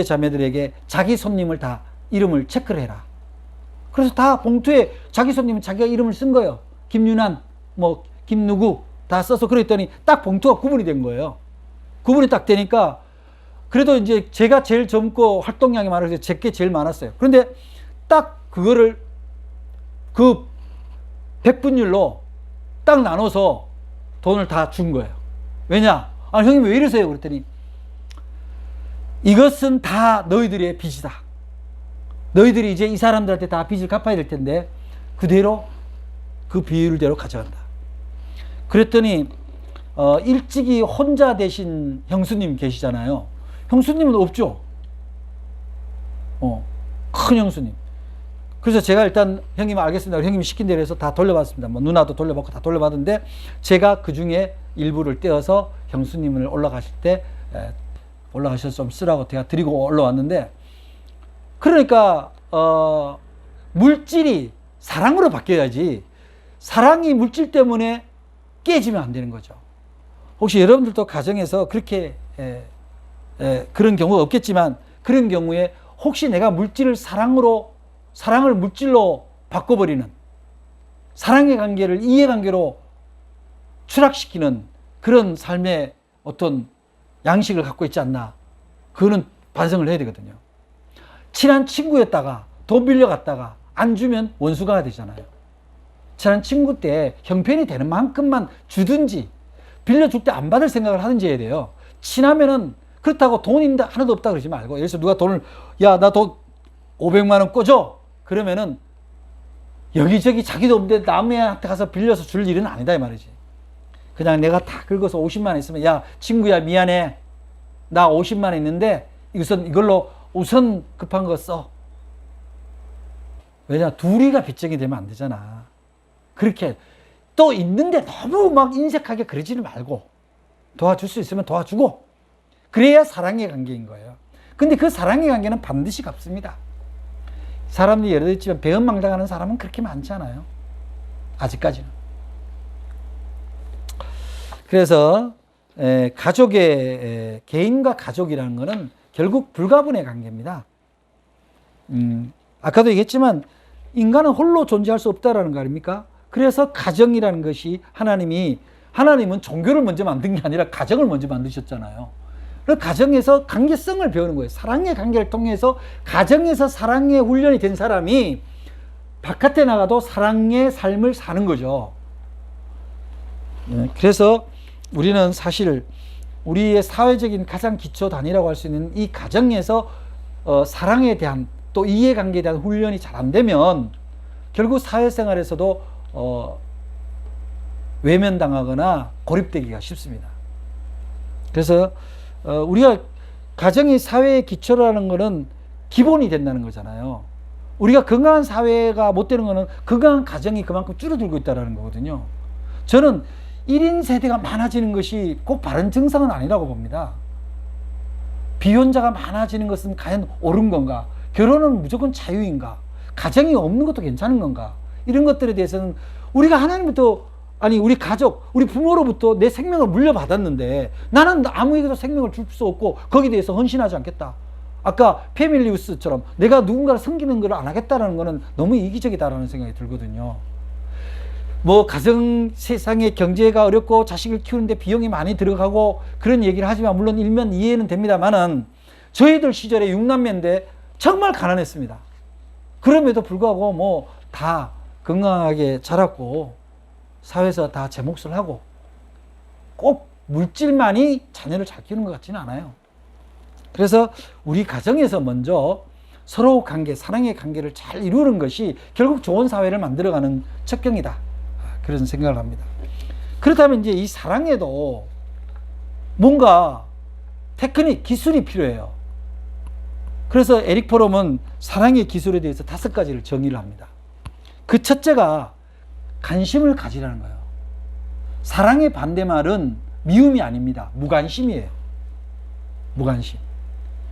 Speaker 1: 자매들에게 자기 손님을 다 이름을 체크를 해라. 그래서 다 봉투에 자기 손님은 자기가 이름을 쓴 거예요. 김윤환, 김누구 다 써서 그랬더니 딱 봉투가 구분이 된 거예요. 구분이 딱 되니까 그래도 이제 제가 제일 젊고 활동량이 많아서 제게 제일 많았어요. 그런데 딱 그거를 그 100분율로 딱 나눠서 돈을 다 준 거예요. 왜냐? 형님 왜 이러세요? 그랬더니 이것은 다 너희들의 빚이다. 너희들이 이제 이 사람들한테 다 빚을 갚아야 될 텐데 그대로 그 비율대로 가져간다. 그랬더니 일찍이 혼자 되신 형수님 계시잖아요. 형수님은 없죠. 큰 형수님. 그래서 제가 일단 형님 알겠습니다. 형님이 시킨 대로 해서 다 돌려봤습니다. 뭐 누나도 돌려봤고 다 돌려봤는데 제가 그 중에 일부를 떼어서 형수님을 올라가실 때 올라가셔서 좀 쓰라고 제가 드리고 올라왔는데, 그러니까 물질이 사랑으로 바뀌어야지 사랑이 물질 때문에 깨지면 안 되는 거죠. 혹시 여러분들도 가정에서 그렇게 그런 경우가 없겠지만, 그런 경우에 혹시 내가 물질을 사랑을 물질로 바꿔버리는, 사랑의 관계를 이해관계로 추락시키는 그런 삶의 어떤 양식을 갖고 있지 않나, 그거는 반성을 해야 되거든요. 친한 친구였다가 돈 빌려갔다가 안 주면 원수가 되잖아요. 친한 친구 때 형편이 되는 만큼만 주든지, 빌려줄 때 안 받을 생각을 하든지 해야 돼요. 친하면은 그렇다고 돈인데 하나도 없다 그러지 말고, 예를 들어서 누가 돈을, 야, 나 돈 500만 원 꿔줘. 그러면은 여기저기 자기도 없는데 남한테 가서 빌려서 줄 일은 아니다 이 말이지. 그냥 내가 다 긁어서 50만 원 있으면, 야, 친구야, 미안해. 나 50만 원 있는데 이걸로 우선 급한 거 써. 왜냐, 둘이가 빚쟁이 되면 안 되잖아. 그렇게 또 있는데 너무 막 인색하게 그러지는 말고, 도와줄 수 있으면 도와주고, 그래야 사랑의 관계인 거예요. 근데 그 사랑의 관계는 반드시 갚습니다. 사람들이 예를 들지만 배은망당하는 사람은 그렇게 많지 않아요. 아직까지는. 그래서 가족의 개인과 가족이라는 것은 결국 불가분의 관계입니다. 아까도 얘기했지만 인간은 홀로 존재할 수 없다라는 거 아닙니까? 그래서 가정이라는 것이 하나님은 종교를 먼저 만든 게 아니라 가정을 먼저 만드셨잖아요. 그래서 가정에서 관계성을 배우는 거예요. 사랑의 관계를 통해서, 가정에서 사랑의 훈련이 된 사람이 바깥에 나가도 사랑의 삶을 사는 거죠. 그래서 우리는 사실 우리의 사회적인 가장 기초 단위라고 할 수 있는 이 가정에서 사랑에 대한, 또 이해관계에 대한 훈련이 잘 안 되면 결국 사회생활에서도 외면당하거나 고립되기가 쉽습니다. 그래서 우리가 가정이 사회의 기초라는 것은 기본이 된다는 거잖아요. 우리가 건강한 사회가 못 되는 것은 건강한 가정이 그만큼 줄어들고 있다는 거거든요. 저는 1인 세대가 많아지는 것이 꼭 바른 증상은 아니라고 봅니다. 비혼자가 많아지는 것은 과연 옳은 건가? 결혼은 무조건 자유인가? 가정이 없는 것도 괜찮은 건가? 이런 것들에 대해서는 우리가 하나님부터, 아니 우리 가족, 우리 부모로부터 내 생명을 물려받았는데 나는 아무에게도 생명을 줄 수 없고 거기에 대해서 헌신하지 않겠다. 아까 패밀리우스처럼 내가 누군가를 섬기는 걸 안 하겠다는 것은 너무 이기적이다라는 생각이 들거든요. 뭐 가정 세상의 경제가 어렵고 자식을 키우는데 비용이 많이 들어가고 그런 얘기를 하지만, 물론 일면 이해는 됩니다만은 저희들 시절에 6남매인데 정말 가난했습니다. 그럼에도 불구하고 뭐 다 건강하게 자랐고 사회에서 다 제 몫을 하고, 꼭 물질만이 자녀를 잘 키우는 것 같지는 않아요. 그래서 우리 가정에서 먼저 서로 관계, 사랑의 관계를 잘 이루는 것이 결국 좋은 사회를 만들어가는 척경이다, 그런 생각을 합니다. 그렇다면 이제 이 사랑에도 뭔가 테크닉, 기술이 필요해요. 그래서 에릭 포럼은 사랑의 기술에 대해서 5가지를 정의를 합니다. 그 첫째가 관심을 가지라는 거예요. 사랑의 반대말은 미움이 아닙니다. 무관심이에요. 무관심.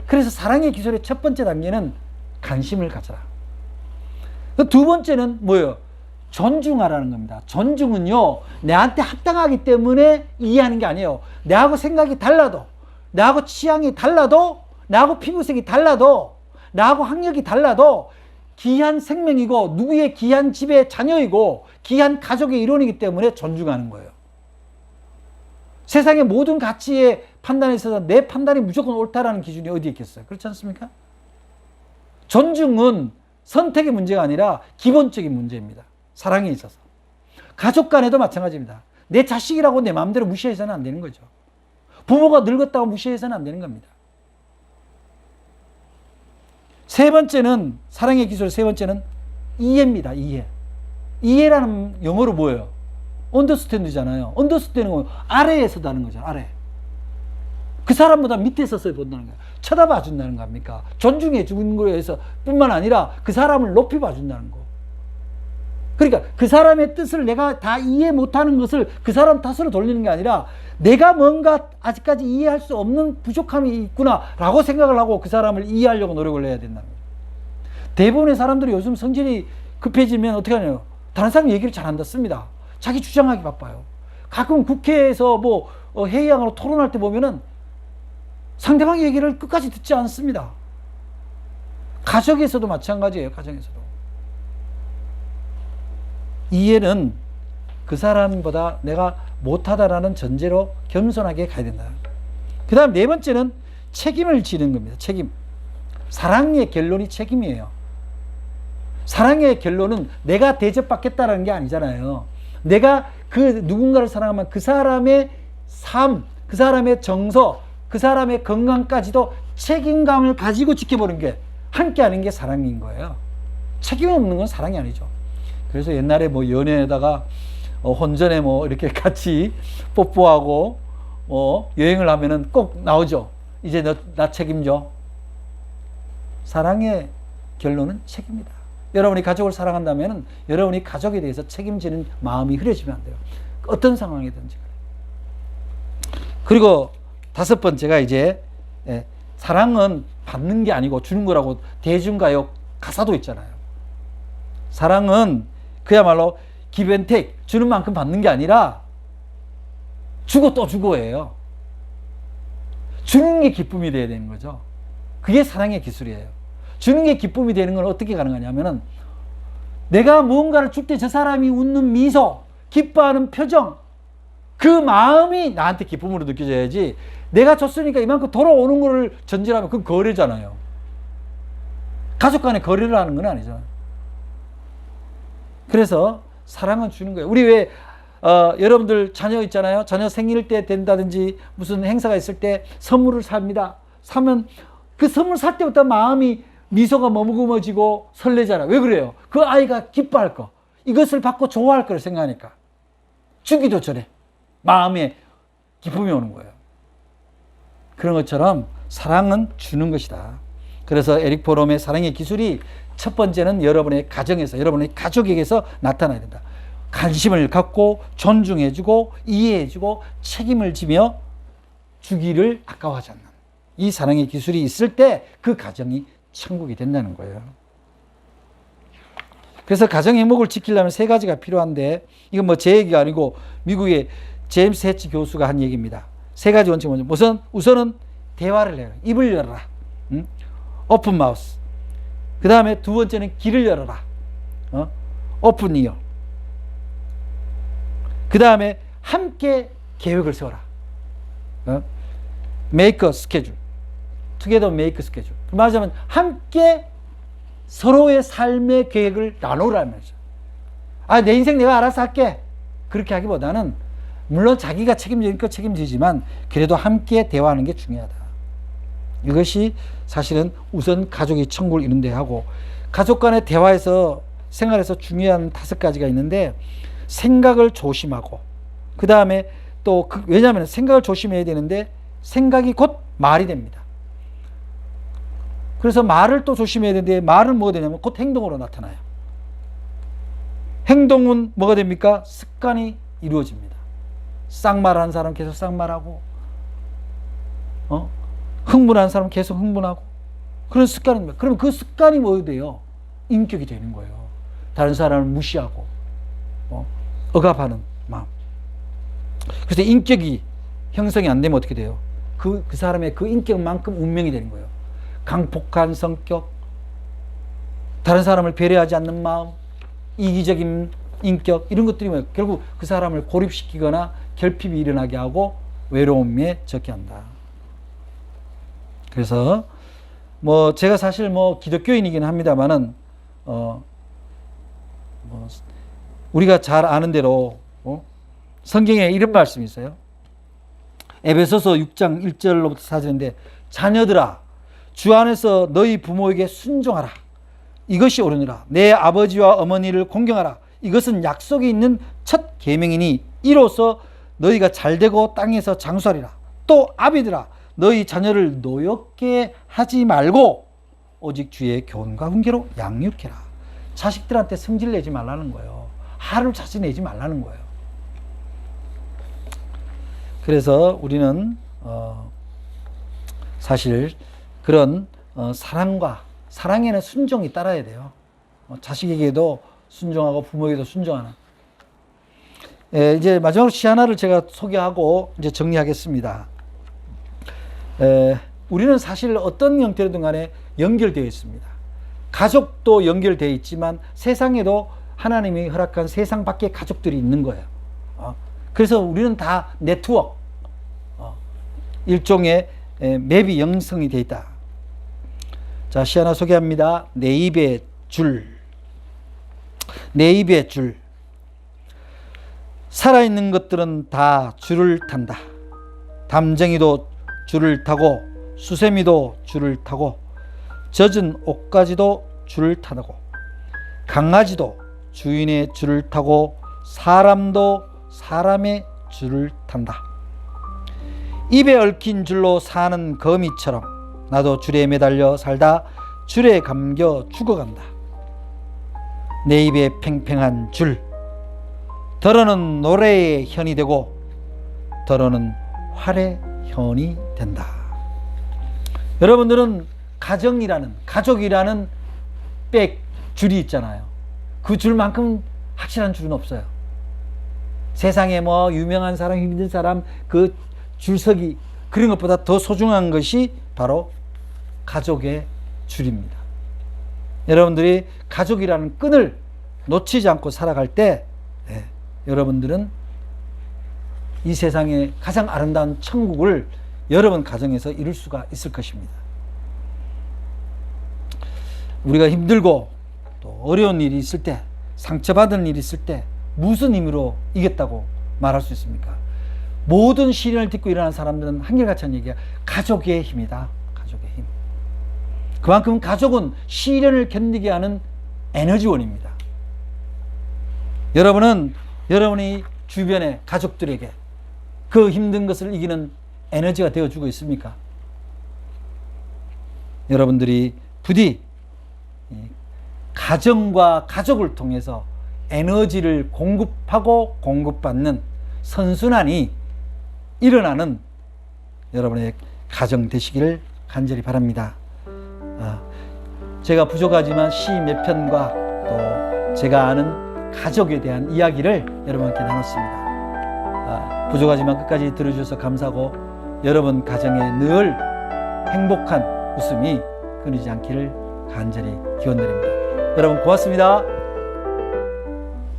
Speaker 1: 그래서 사랑의 기술의 첫 번째 단계는 관심을 가져라. 두 번째는 뭐예요? 존중하라는 겁니다. 존중은요, 내한테 합당하기 때문에 이해하는 게 아니에요. 내하고 생각이 달라도, 내하고 취향이 달라도, 나하고 피부색이 달라도, 나하고 학력이 달라도 귀한 생명이고 누구의 귀한 집의 자녀이고 귀한 가족의 일원이기 때문에 존중하는 거예요. 세상의 모든 가치의 판단에 있어서 내 판단이 무조건 옳다라는 기준이 어디에 있겠어요? 그렇지 않습니까? 존중은 선택의 문제가 아니라 기본적인 문제입니다. 사랑에 있어서. 가족 간에도 마찬가지입니다. 내 자식이라고 내 마음대로 무시해서는 안 되는 거죠. 부모가 늙었다고 무시해서는 안 되는 겁니다. 세 번째는, 사랑의 기술 세 번째는 이해입니다. 이해. 이해라는 영어로 뭐예요? 언더스탠드잖아요. 언더스탠드는 아래에서 하는 거잖아요. 아래. 그 사람보다 밑에서 본다는 거예요. 쳐다봐 준다는 겁니까? 존중해 주는 거에서 뿐만 아니라 그 사람을 높이 봐준다는 거. 그러니까 그 사람의 뜻을 내가 다 이해 못하는 것을 그 사람 탓으로 돌리는 게 아니라 내가 뭔가 아직까지 이해할 수 없는 부족함이 있구나 라고 생각을 하고 그 사람을 이해하려고 노력을 해야 된다는 거예요. 대부분의 사람들이 요즘 성질이 급해지면 어떻게 하냐요? 다른 사람 얘기를 잘 안 듣습니다. 자기 주장하기 바빠요. 가끔 국회에서 뭐 회의하거나 토론할 때 보면은 상대방 얘기를 끝까지 듣지 않습니다. 가정에서도 마찬가지예요. 가정에서도. 이해는 그 사람보다 내가 못하다라는 전제로 겸손하게 가야 된다. 그 다음 네 번째는 책임을 지는 겁니다. 책임. 사랑의 결론이 책임이에요. 사랑의 결론은 내가 대접받겠다라는 게 아니잖아요. 내가 그 누군가를 사랑하면 그 사람의 삶, 그 사람의 정서, 그 사람의 건강까지도 책임감을 가지고 지켜보는 게 함께 하는 게 사랑인 거예요. 책임 없는 건 사랑이 아니죠. 그래서 옛날에 뭐 연애에다가 혼전에 뭐 이렇게 같이 뽀뽀하고 여행을 하면은 꼭 나오죠. 이제 나 책임져. 사랑의 결론은 책임이다. 여러분이 가족을 사랑한다면은 여러분이 가족에 대해서 책임지는 마음이 흐려지면 안 돼요. 어떤 상황이든지. 그리고 다섯 번째가 이제 사랑은 받는 게 아니고 주는 거라고 대중가요 가사도 있잖아요. 사랑은 그야말로 give and take, 주는 만큼 받는 게 아니라 주고 또 주고예요. 주는 게 기쁨이 돼야 되는 거죠. 그게 사랑의 기술이에요. 주는 게 기쁨이 되는 건 어떻게 가능하냐면은 내가 무언가를 줄 때 저 사람이 웃는 미소, 기뻐하는 표정, 그 마음이 나한테 기쁨으로 느껴져야지 내가 줬으니까 이만큼 돌아오는 거를 전제로 하면 그건 거래잖아요. 가족 간에 거래를 하는 건 아니잖아요. 그래서 사랑은 주는 거예요. 우리 왜 여러분들 자녀 있잖아요. 자녀 생일 때 된다든지 무슨 행사가 있을 때 선물을 삽니다. 사면 그 선물 살 때부터 마음이 미소가 머금어지고 설레잖아요. 왜 그래요? 그 아이가 기뻐할 거, 이것을 받고 좋아할 걸 생각하니까. 주기도 전에 마음에 기쁨이 오는 거예요. 그런 것처럼 사랑은 주는 것이다. 그래서 에릭 포럼의 사랑의 기술이 첫 번째는 여러분의 가정에서, 여러분의 가족에게서 나타나야 된다. 관심을 갖고 존중해주고 이해해주고 책임을 지며 주기를 아까워하지 않는 이 사랑의 기술이 있을 때 그 가정이 천국이 된다는 거예요. 그래서 가정 행복을 지키려면 세 가지가 필요한데, 이건 뭐 제 얘기가 아니고 미국의 제임스 해치 교수가 한 얘기입니다. 세 가지 원칙 먼저. 우선은 대화를 해라. 입을 열어라. 오픈 마우스. 그 다음에 두 번째는 귀를 열어라. 오픈 이어. 그 다음에 함께 계획을 세워라. make a schedule. together make a schedule. 말하자면 함께 서로의 삶의 계획을 나누라면서. 내 인생 내가 알아서 할게. 그렇게 하기보다는 물론 자기가 책임질 거 책임지지만 그래도 함께 대화하는 게 중요하다. 이것이 사실은 우선 가족이 천국을 이룬 데 하고, 가족 간의 대화에서 생활에서 중요한 5가지가 있는데, 생각을 조심하고, 그 다음에 또 왜냐하면 생각을 조심해야 되는데 생각이 곧 말이 됩니다. 그래서 말을 또 조심해야 되는데 말은 뭐가 되냐면 곧 행동으로 나타나요. 행동은 뭐가 됩니까? 습관이 이루어집니다. 쌍말하는 사람 계속 쌍말하고, 흥분하는 사람 계속 흥분하고, 그런 습관입니다. 그럼 그 습관이 뭐 돼요? 인격이 되는 거예요. 다른 사람을 무시하고 억압하는 마음. 그래서 인격이 형성이 안 되면 어떻게 돼요? 그 사람의 그 인격만큼 운명이 되는 거예요. 강폭한 성격, 다른 사람을 배려하지 않는 마음, 이기적인 인격, 이런 것들이 뭐예요? 결국 그 사람을 고립시키거나 결핍이 일어나게 하고 외로움에 적게 한다. 그래서 뭐 제가 사실 뭐 기독교인이긴 합니다만은 우리가 잘 아는 대로 성경에 이런 말씀이 있어요. 에베소서 6장 1절로부터 4절인데, 자녀들아 주 안에서 너희 부모에게 순종하라. 이것이 옳으니라. 내 아버지와 어머니를 공경하라. 이것은 약속이 있는 첫 계명이니 이로써 너희가 잘되고 땅에서 장수하리라. 또 아비들아 너희 자녀를 노엽게 하지 말고 오직 주의 교훈과 훈계로 양육해라. 자식들한테 성질 내지 말라는 거예요. 하를 자주 내지 말라는 거예요. 그래서 우리는 사실 그런 사랑에는 순종이 따라야 돼요. 자식에게도 순종하고 부모에게도 순종하는. 이제 마지막으로 시 하나를 제가 소개하고 이제 정리하겠습니다. 우리는 사실 어떤 형태로든 간에 연결되어 있습니다. 가족도 연결되어 있지만 세상에도 하나님이 허락한 세상 밖에 가족들이 있는 거예요. 그래서 우리는 다 네트워크, 일종의 맵이 형성이 되어 있다. 자, 시 하나 소개합니다. 내 입의 줄. 내 입의 줄. 살아있는 것들은 다 줄을 탄다. 담쟁이도 줄을 타고 수세미도 줄을 타고 젖은 옷가지도 줄을 타고 강아지도 주인의 줄을 타고 사람도 사람의 줄을 탄다. 입에 얽힌 줄로 사는 거미처럼 나도 줄에 매달려 살다 줄에 감겨 죽어간다. 내 입에 팽팽한 줄, 더러는 노래의 현이 되고 더러는 활의 현이 된다. 여러분들은 가족이라는 줄이 있잖아요. 그 줄만큼 확실한 줄은 없어요. 세상에 뭐 유명한 사람, 힘든 사람, 그 줄서기 그런 것보다 더 소중한 것이 바로 가족의 줄입니다. 여러분들이 가족이라는 끈을 놓치지 않고 살아갈 때 여러분들은 이 세상의 가장 아름다운 천국을 여러분 가정에서 이룰 수가 있을 것입니다. 우리가 힘들고 또 어려운 일이 있을 때, 상처받은 일이 있을 때 무슨 힘으로 이겼다고 말할 수 있습니까? 모든 시련을 딛고 일어난 사람들은 한결같이 하는 얘기야. 가족의 힘이다. 가족의 힘. 그만큼 가족은 시련을 견디게 하는 에너지원입니다. 여러분은 여러분이 주변의 가족들에게 그 힘든 것을 이기는 에너지가 되어주고 있습니까? 여러분들이 부디 가정과 가족을 통해서 에너지를 공급하고 공급받는 선순환이 일어나는 여러분의 가정 되시기를 간절히 바랍니다. 제가 부족하지만 시 몇 편과 또 제가 아는 가족에 대한 이야기를 여러분께 나눴습니다. 부족하지만 끝까지 들어주셔서 감사하고 여러분 가정에 늘 행복한 웃음이 끊이지 않기를 간절히 기원드립니다. 여러분 고맙습니다.